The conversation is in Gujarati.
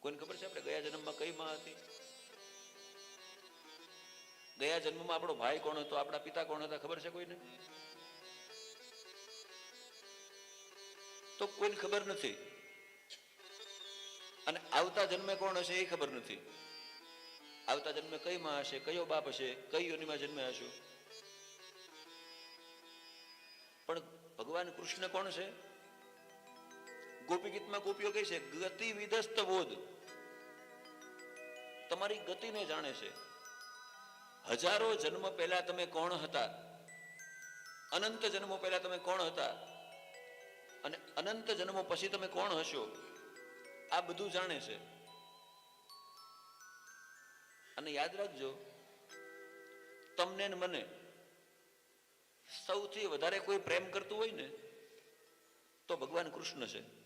કોઈને ખબર છે આપણે ગયા જન્મમાં કઈ માં હતી? ગયા જન્મમાં આપણો ભાઈ કોણ હતો, આપણા પિતા કોણ હતા, ખબર છે કોઈને? તો કોઈને ખબર નથી. અને આવતા જન્મે કોણ હશે એ ખબર નથી. આવતા જન્મે કઈ માં હશે, કયો બાપ હશે, કઈ યોનિમાં જન્મે હશું. પણ ભગવાન કૃષ્ણ કોણ છે? ગોપી ગીતમાં ગોપીઓ કહે છે ગતિ વિદસ્ત બોધ, તમારી ગતિને જાણે છે. હજારો જન્મ પહેલા તમે કોણ હતા, અનંત જન્મો પહેલા તમે કોણ હતા, અને અનંત જન્મો પછી તમે કોણ હશો, આ બધું જાણે છે. અને યાદ રાખજો, તમને ને મને સૌથી વધારે કોઈ પ્રેમ કરતું હોય ને તો ભગવાન કૃષ્ણ છે.